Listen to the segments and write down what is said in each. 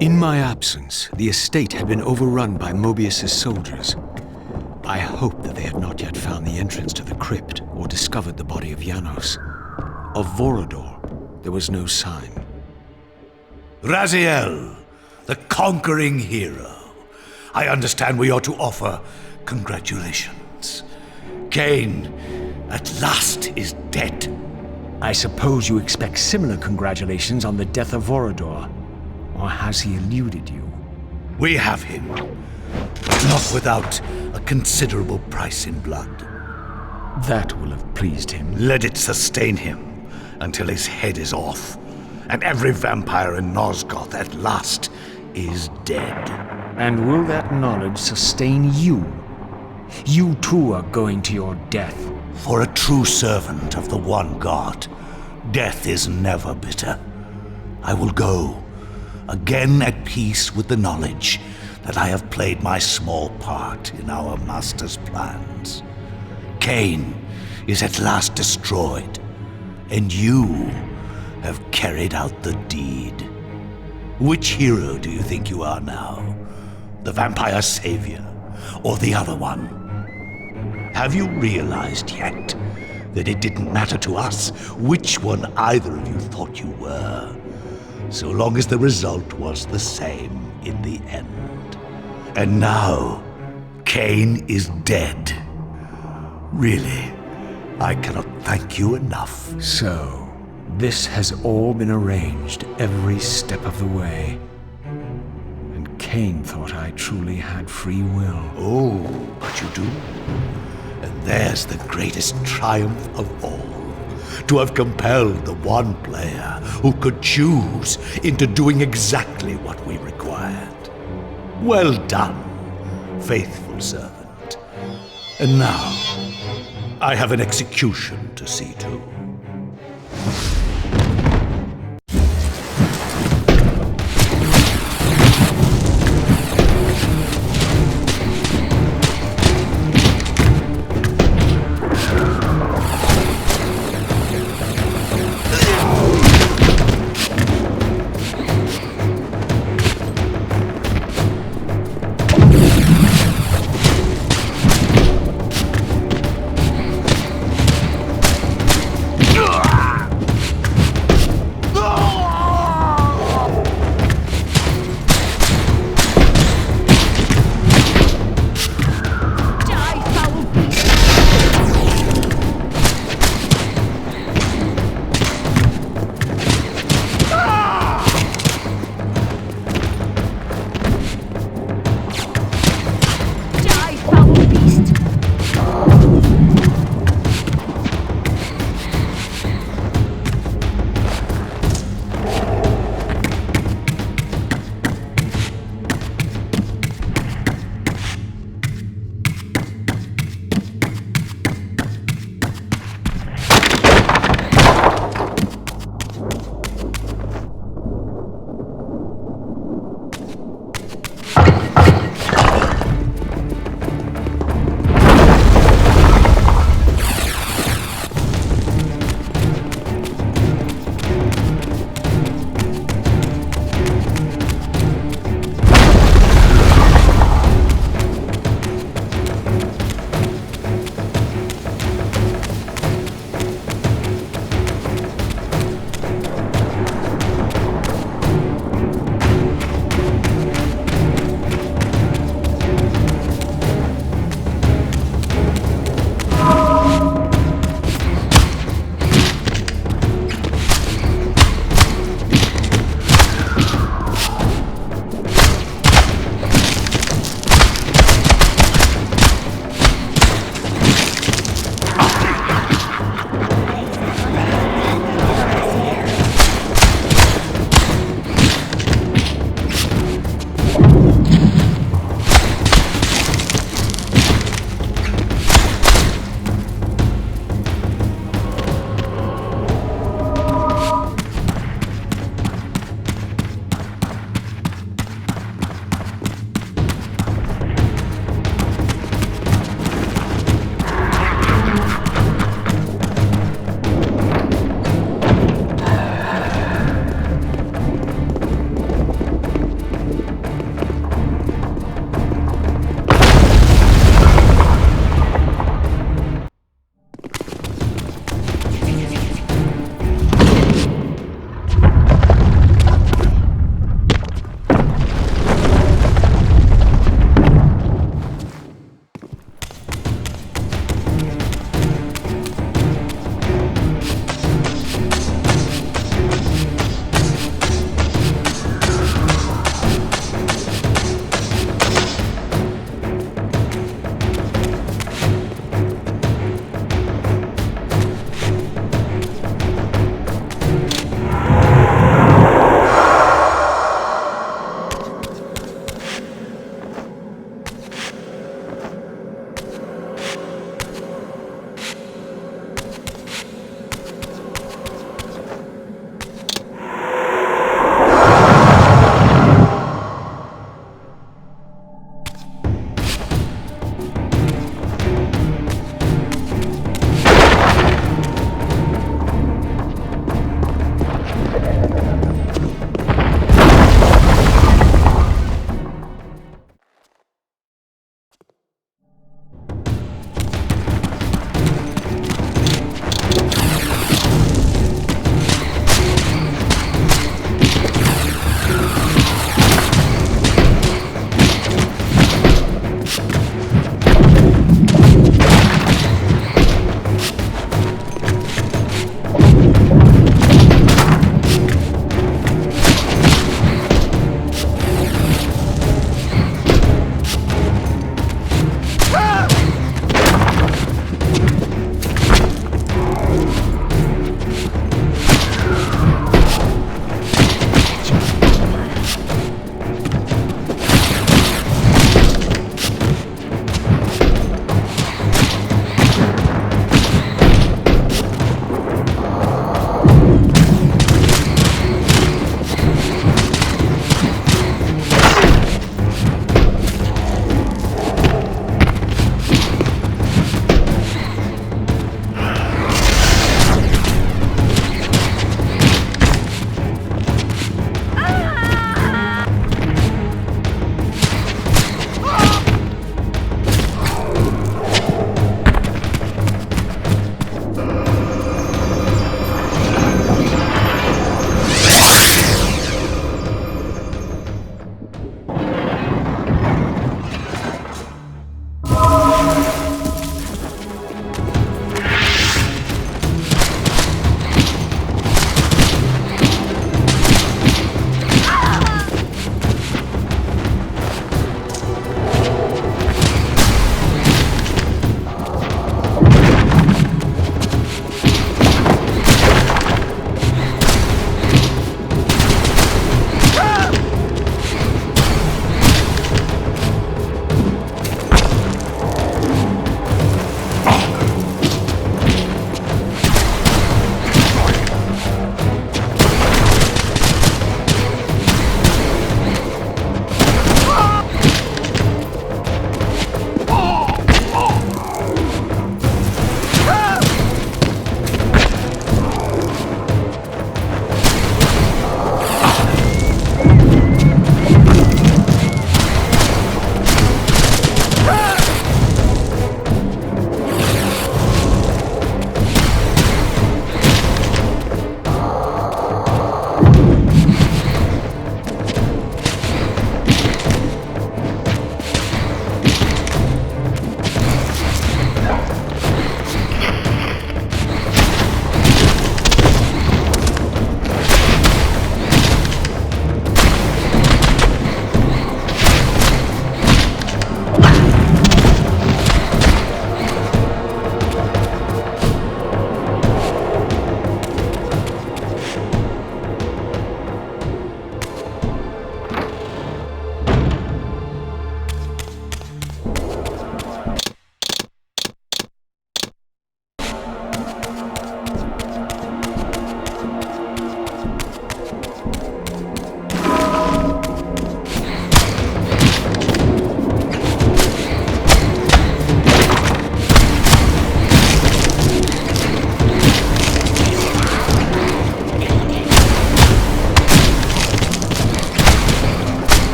In my absence, the estate had been overrun by Mobius's soldiers. I hoped that they had not yet found the entrance to the crypt or discovered the body of Janos. Of Vorador, there was no sign. Raziel, the conquering hero. I understand we ought to offer congratulations. Kain, at last, is dead. I suppose you expect similar congratulations on the death of Vorador. Or has he eluded you? We have him, but not without a considerable price in blood. That will have pleased him. Let it sustain him until his head is off, and every vampire in Nosgoth at last is dead. And will that knowledge sustain you? You too are going to your death. For a true servant of the one God, death is never bitter. I will go, again at peace with the knowledge that I have played my small part in our master's plans. Kain is at last destroyed, and you have carried out the deed. Which hero do you think you are now? The vampire savior, or the other one? Have you realized yet that it didn't matter to us which one either of you thought you were, so long as the result was the same in the end? And now, Kain is dead. Really, I cannot thank you enough. So, this has all been arranged every step of the way. And Kain thought I truly had free will. Oh, but you do? And there's the greatest triumph of all. To have compelled the one player who could choose into doing exactly what we required. Well done, faithful servant. And now, I have an execution to see to.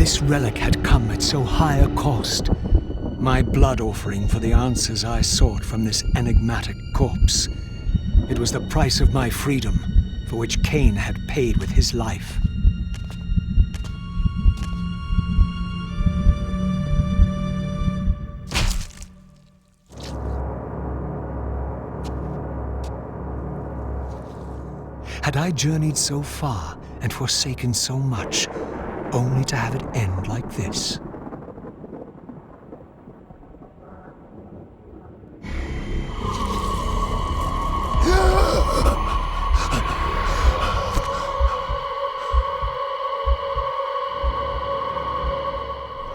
This relic had come at so high a cost. My blood offering for the answers I sought from this enigmatic corpse. It was the price of my freedom, for which Kain had paid with his life. Had I journeyed so far and forsaken so much, only to have it end like this?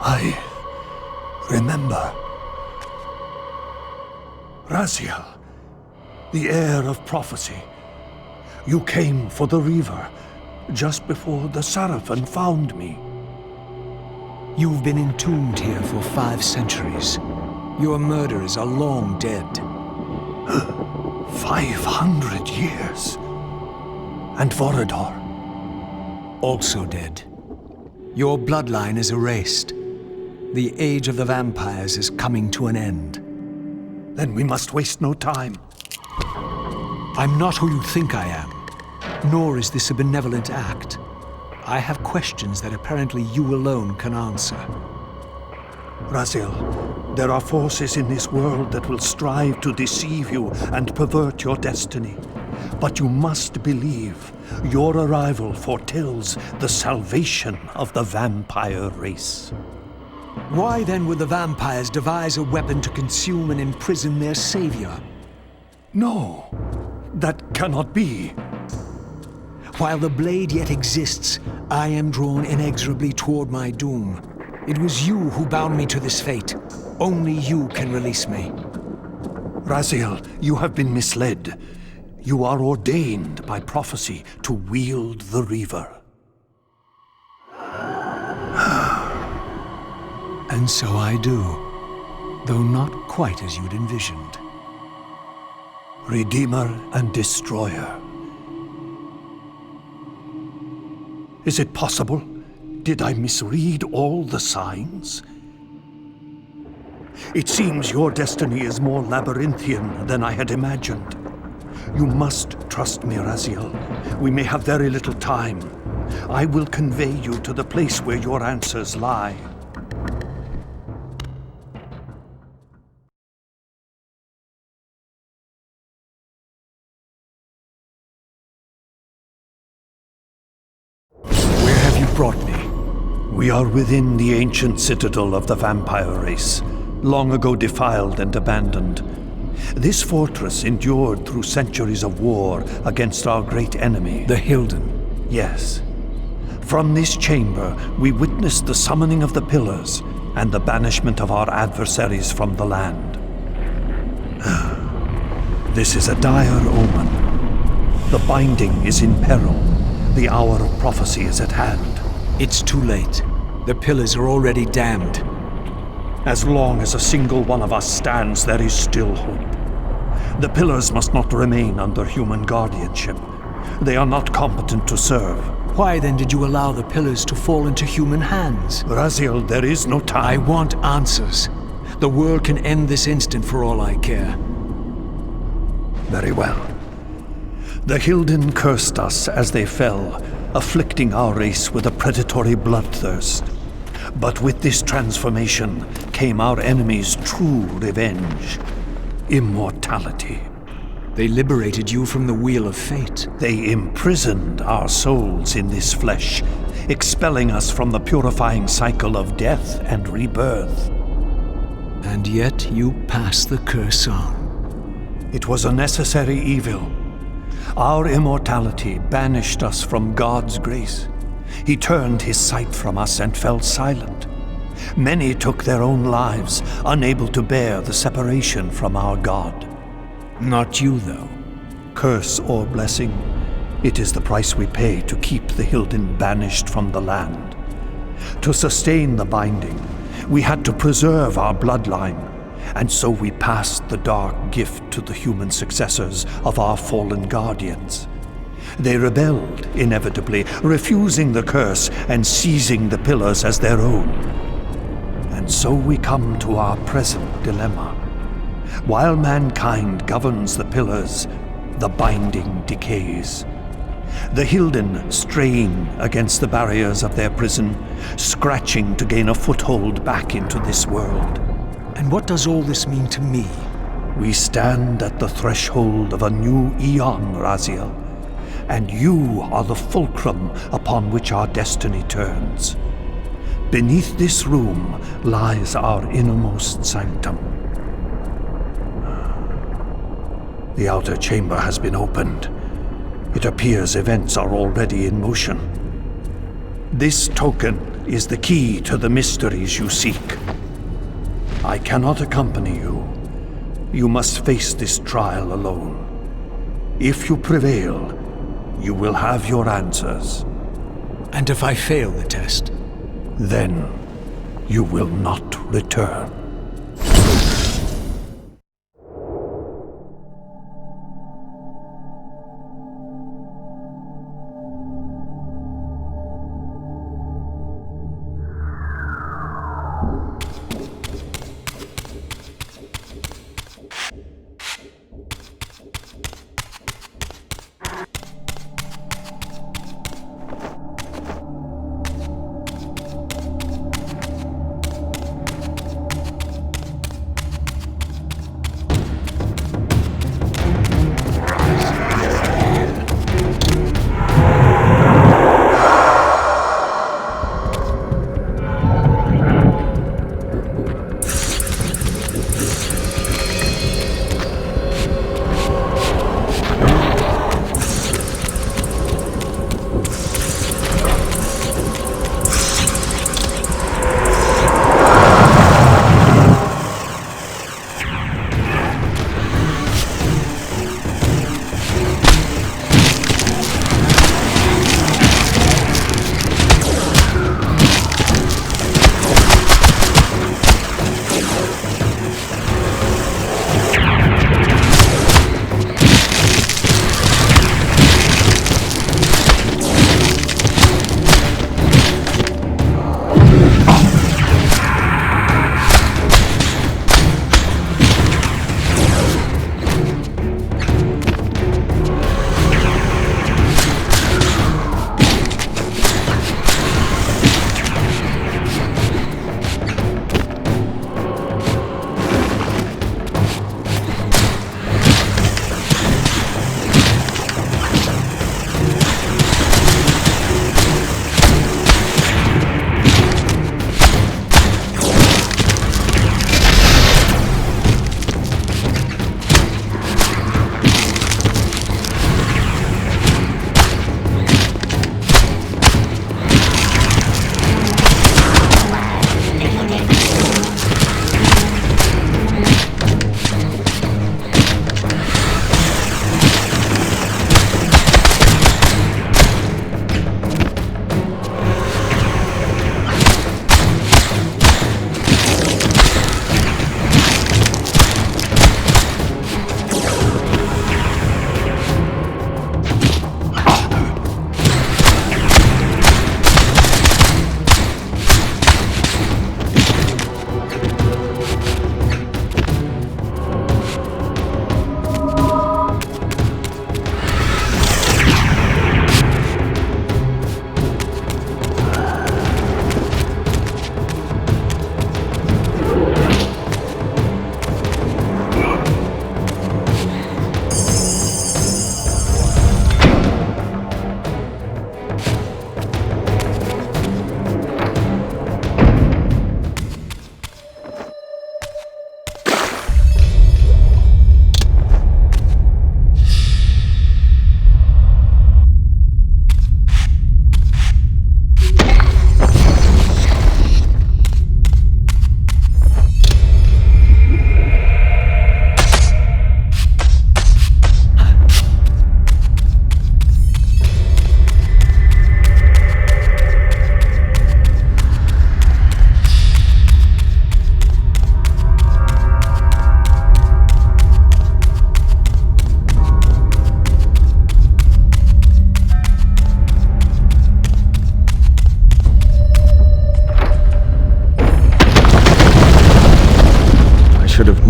I remember. Raziel, the heir of prophecy. You came for the Reaver, just before the Seraphim found me. You've been entombed here for 5 centuries. Your murderers are long dead. 500 years. And Vorador? Also dead. Your bloodline is erased. The age of the vampires is coming to an end. Then we must waste no time. I'm not who you think I am, nor is this a benevolent act. I have questions that apparently you alone can answer. Raziel, there are forces in this world that will strive to deceive you and pervert your destiny. But you must believe your arrival foretells the salvation of the vampire race. Why then would the vampires devise a weapon to consume and imprison their savior? No, that cannot be. While the blade yet exists, I am drawn inexorably toward my doom. It was you who bound me to this fate. Only you can release me. Raziel, you have been misled. You are ordained by prophecy to wield the Reaver. And so I do, though not quite as you'd envisioned. Redeemer and Destroyer. Is it possible? Did I misread all the signs? It seems your destiny is more labyrinthian than I had imagined. You must trust me, Raziel. We may have very little time. I will convey you to the place where your answers lie. Where have you brought me? We are within the ancient citadel of the vampire race, long ago defiled and abandoned. This fortress endured through centuries of war against our great enemy. The Hilden. Yes. From this chamber, we witnessed the summoning of the Pillars and the banishment of our adversaries from the land. This is a dire omen. The binding is in peril. The hour of prophecy is at hand. It's too late. The Pillars are already damned. As long as a single one of us stands, there is still hope. The Pillars must not remain under human guardianship. They are not competent to serve. Why then did you allow the Pillars to fall into human hands? Raziel, there is no time. I want answers. The world can end this instant for all I care. Very well. The Hilden cursed us as they fell, afflicting our race with a predatory bloodthirst. But with this transformation came our enemy's true revenge. Immortality. They liberated you from the Wheel of Fate. They imprisoned our souls in this flesh, expelling us from the purifying cycle of death and rebirth. And yet you pass the curse on. It was a necessary evil. Our immortality banished us from God's grace. He turned his sight from us and fell silent. Many took their own lives, unable to bear the separation from our God. Not you, though. Curse or blessing, it is the price we pay to keep the Hilden banished from the land. To sustain the binding, we had to preserve our bloodline, and so we passed the dark gift to the human successors of our fallen guardians. They rebelled, inevitably, refusing the curse and seizing the pillars as their own. And so we come to our present dilemma. While mankind governs the pillars, the binding decays. The Hilden strain against the barriers of their prison, scratching to gain a foothold back into this world. And what does all this mean to me? We stand at the threshold of a new eon, Raziel, and you are the fulcrum upon which our destiny turns. Beneath this room lies our innermost sanctum. The outer chamber has been opened. It appears events are already in motion. This token is the key to the mysteries you seek. I cannot accompany you. You must face this trial alone. If you prevail, you will have your answers. And if I fail the test? Then you will not return.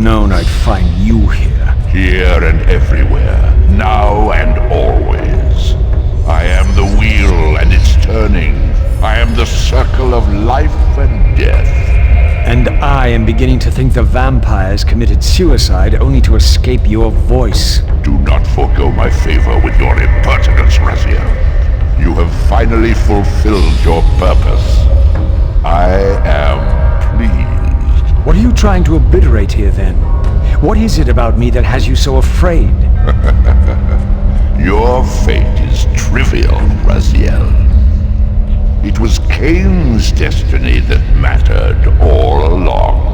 known I'd find you here. Here and everywhere, now and always. I am the wheel and it's turning. I am the circle of life and death. And I am beginning to think the vampires committed suicide only to escape your voice. Do not forego my favor with your impertinence, Raziel. You have finally fulfilled your purpose. I am pleased. What are you trying to obliterate here, then? What is it about me that has you so afraid? Your fate is trivial, Raziel. It was Kain's destiny that mattered all along.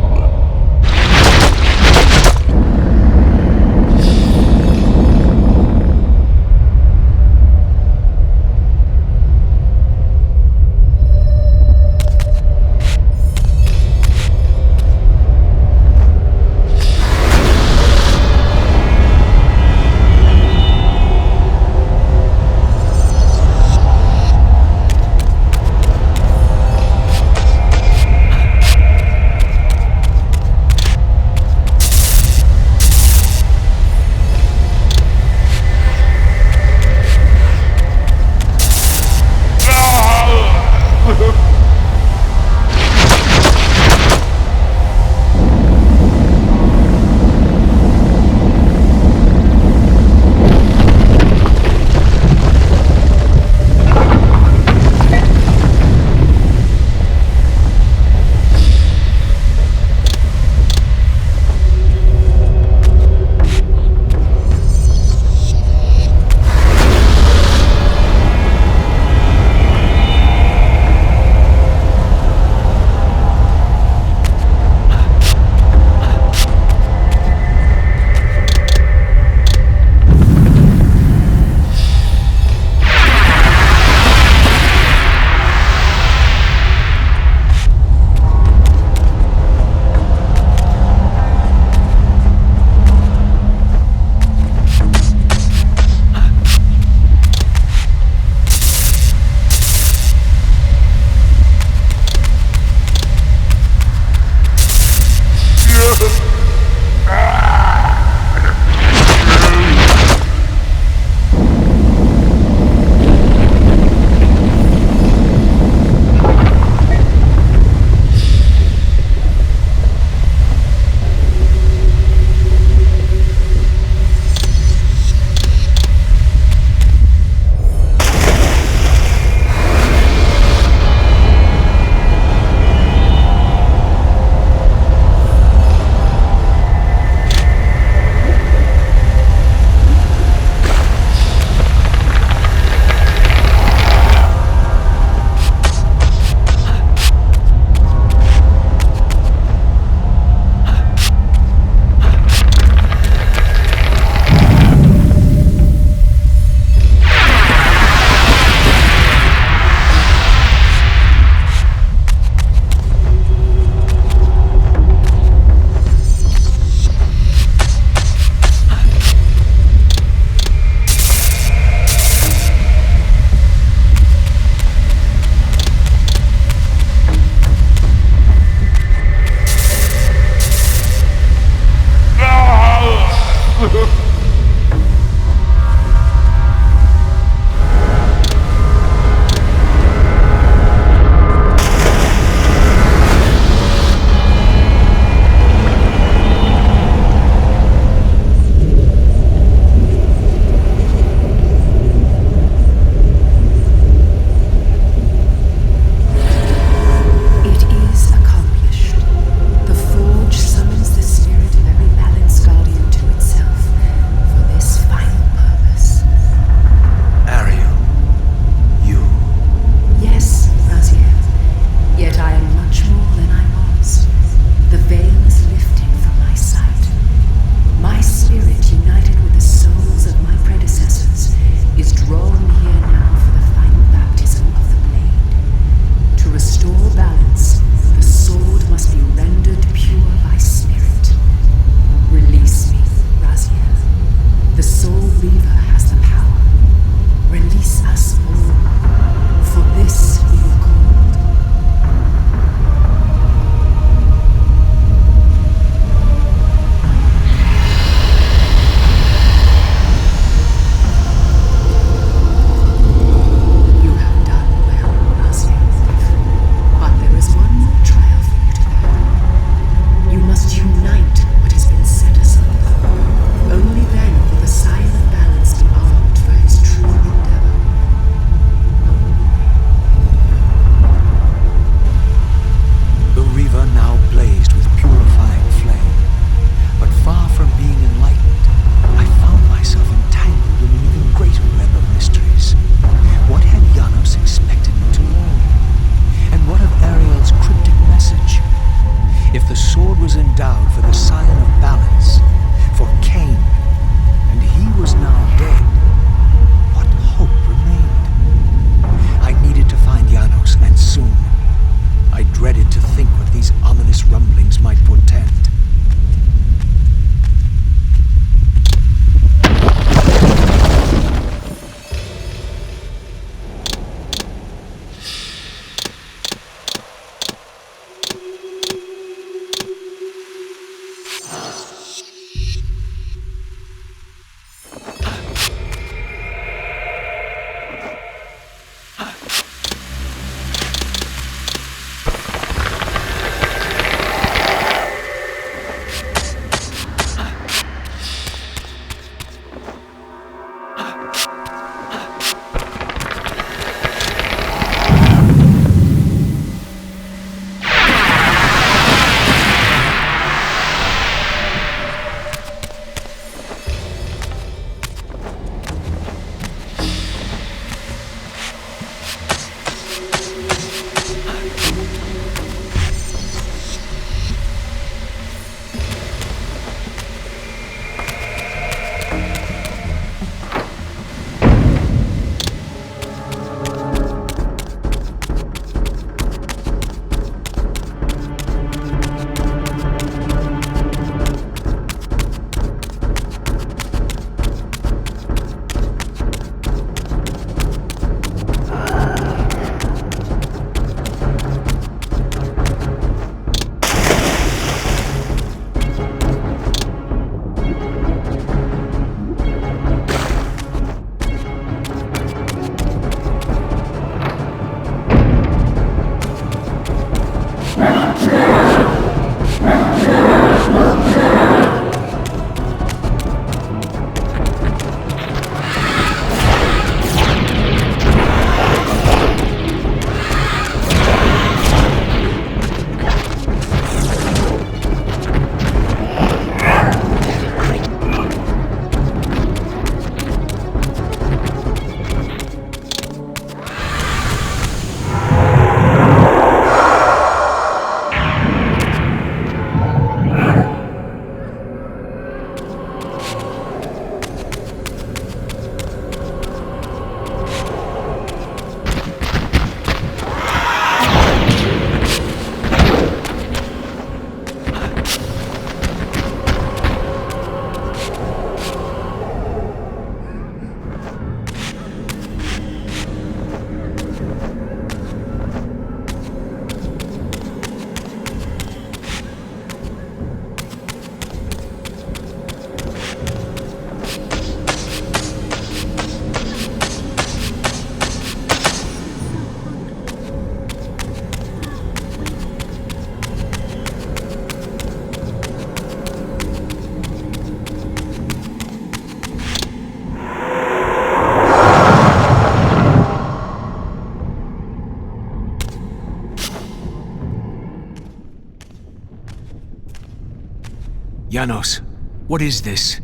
Janos, what is this?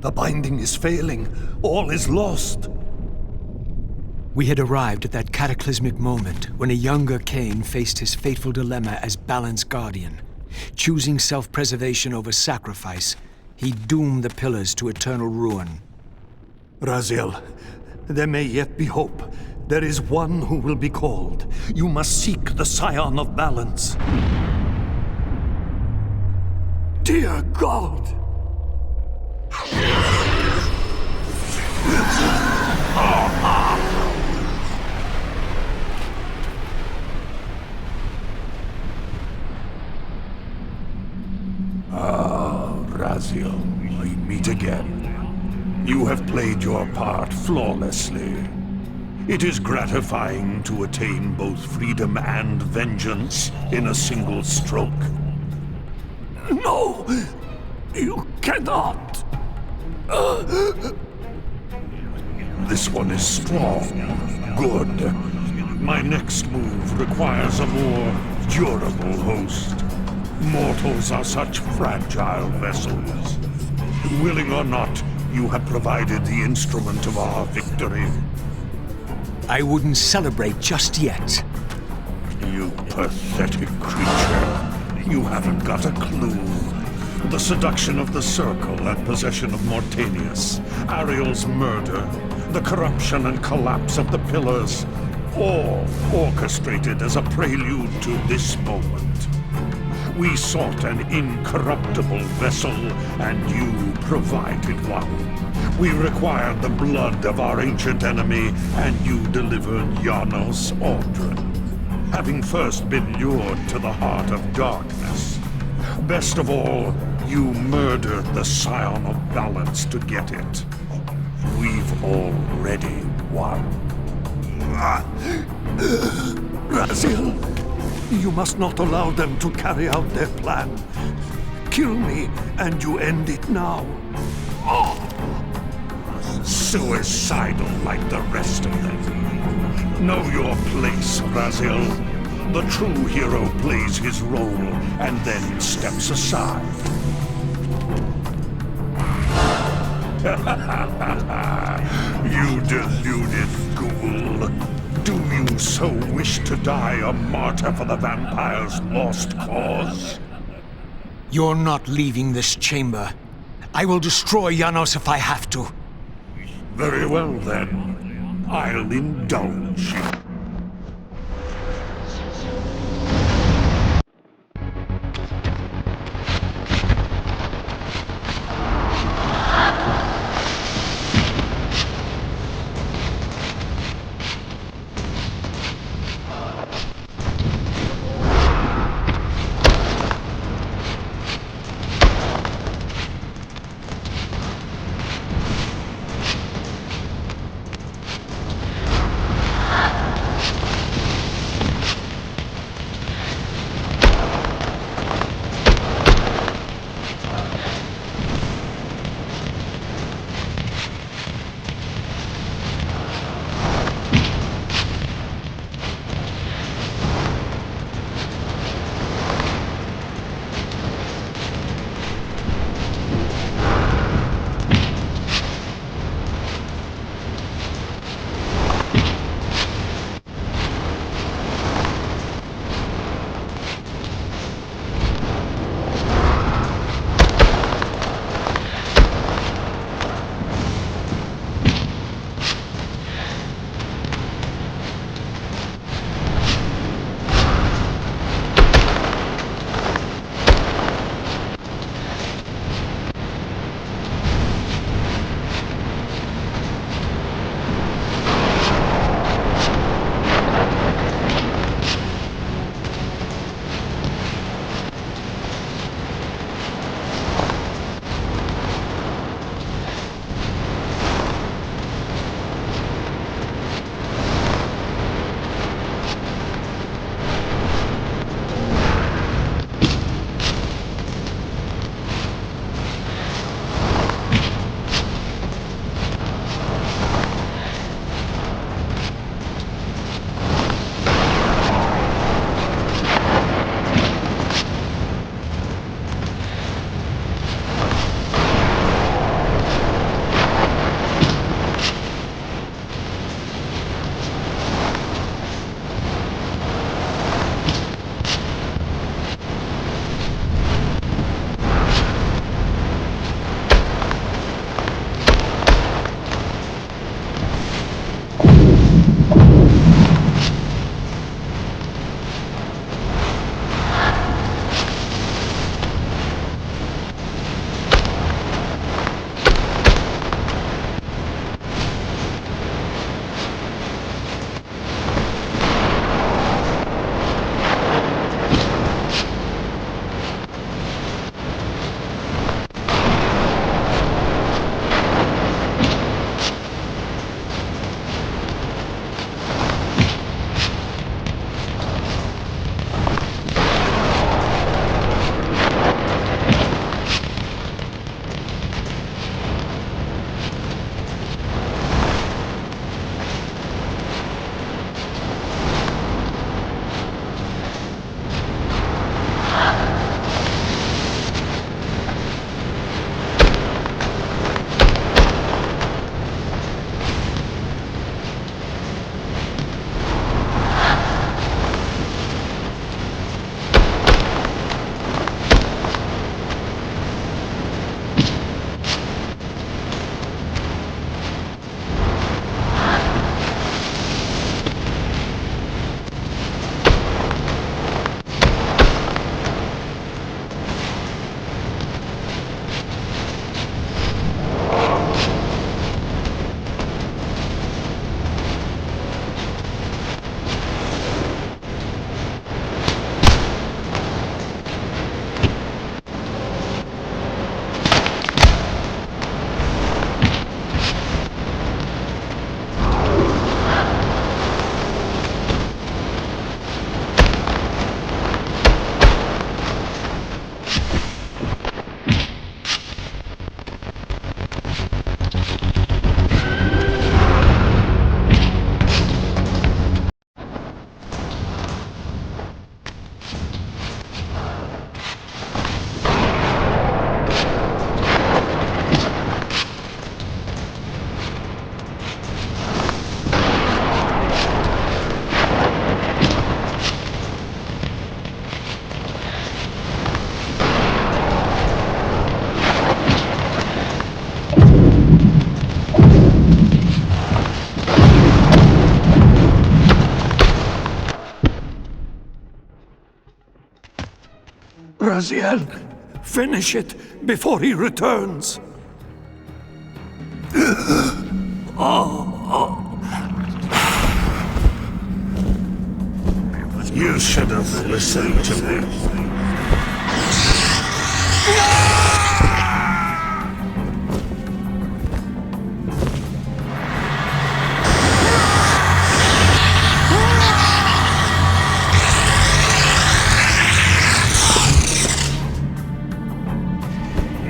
The binding is failing. All is lost. We had arrived at that cataclysmic moment when a younger Kain faced his fateful dilemma as Balance Guardian. Choosing self-preservation over sacrifice, he doomed the pillars to eternal ruin. Raziel, there may yet be hope. There is one who will be called. You must seek the Scion of Balance. Dear God! Raziel, we meet again. You have played your part flawlessly. It is gratifying to attain both freedom and vengeance in a single stroke. No! You cannot! This one is strong. Good. My next move requires a more durable host. Mortals are such fragile vessels. Willing or not, you have provided the instrument of our victory. I wouldn't celebrate just yet. You pathetic creature. You haven't got a clue. The seduction of the Circle and possession of Mortanius, Ariel's murder, the corruption and collapse of the Pillars, all orchestrated as a prelude to this moment. We sought an incorruptible vessel, and you provided one. We required the blood of our ancient enemy, and you delivered Janos Aldrin, having first been lured to the heart of darkness. Best of all, you murdered the Scion of Balance to get it. We've already won. Raziel, you must not allow them to carry out their plan. Kill me, and you end it now. Suicidal like the rest of them. Know your place, Raziel. The true hero plays his role and then steps aside. You deluded ghoul. Do you so wish to die a martyr for the vampire's lost cause? You're not leaving this chamber. I will destroy Janos if I have to. Very well, then. I'll indulge you. Raziel, finish it before he returns. You should have listened to me.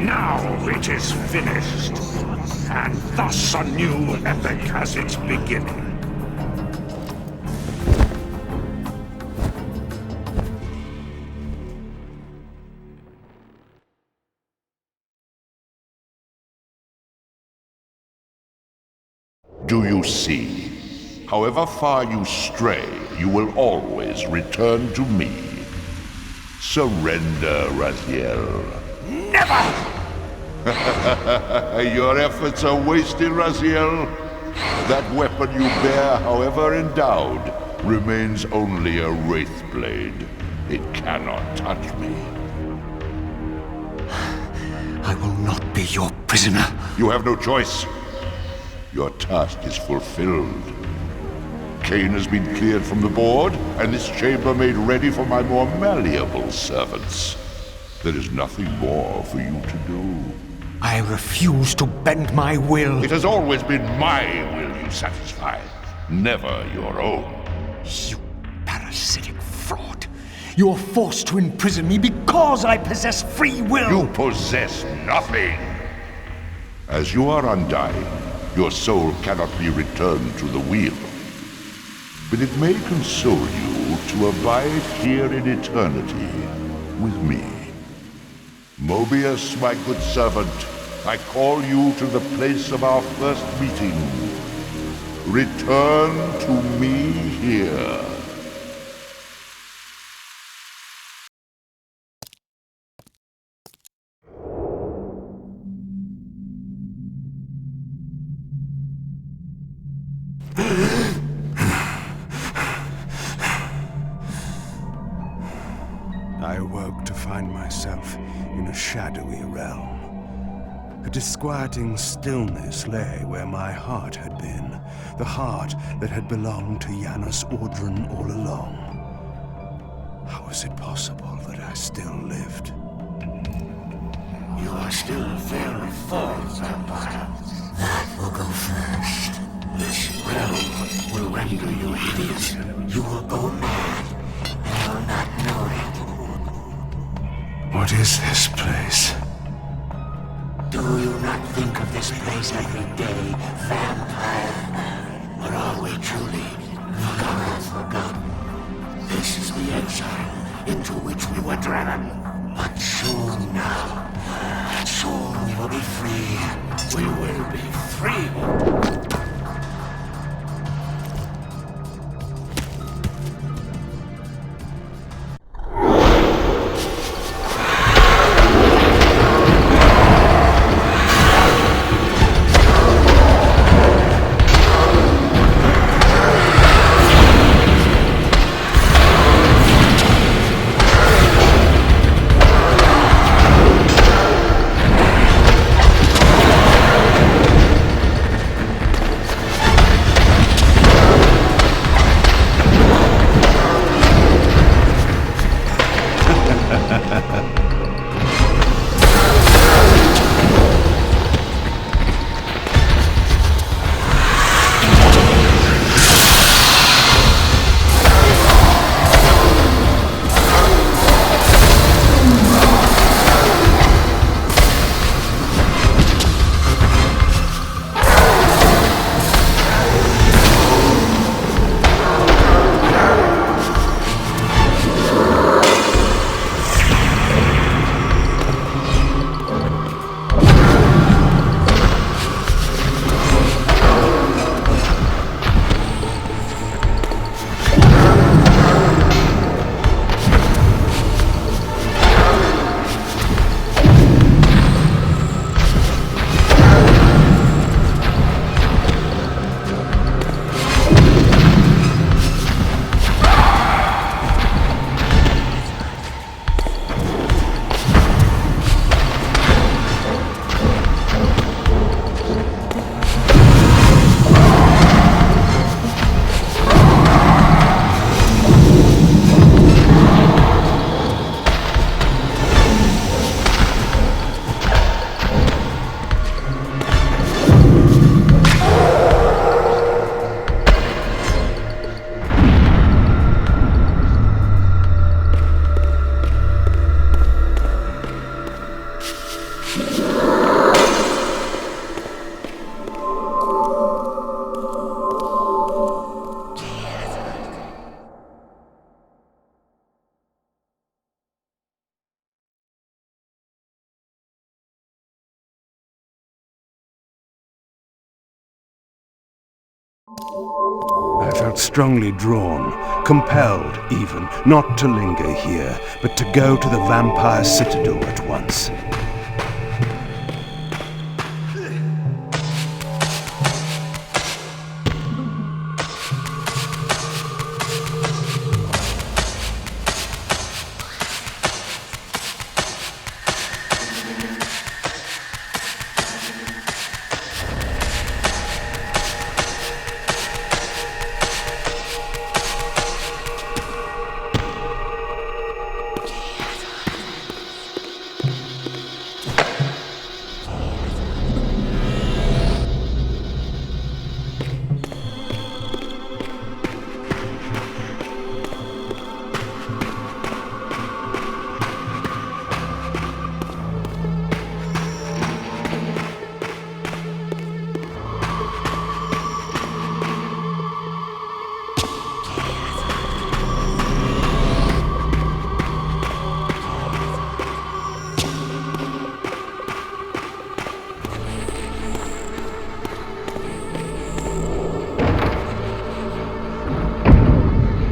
Now it is finished, and thus a new epic has its beginning. Do you see? However far you stray, you will always return to me. Surrender, Raziel. Never! Your efforts are wasted, Raziel. That weapon you bear, however endowed, remains only a wraith blade. It cannot touch me. I will not be your prisoner. You have no choice. Your task is fulfilled. Kain has been cleared from the board, and this chamber made ready for my more malleable servants. There is nothing more for you to do. I refuse to bend my will. It has always been my will you satisfy, never your own. You parasitic fraud. You're forced to imprison me because I possess free will. You possess nothing. As you are undying, your soul cannot be returned to the wheel. But it may console you to abide here in eternity with me. Mobius, my good servant, I call you to the place of our first meeting. Return to me here. I awoke to find myself in a shadowy realm. A disquieting stillness lay where my heart had been, the heart that had belonged to Janus Ordren all along. How was it possible that I still lived? You are still very false, Vampire. That will go first. This realm will render you hideous. You will go mad, and will not know it. What is this place? Do you not think of this place every day, Vampire? Or are we truly forgotten? This is the exile into which we were driven. But soon now, soon we will be free. We will be free. I felt strongly drawn, compelled even, not to linger here, but to go to the vampire citadel at once.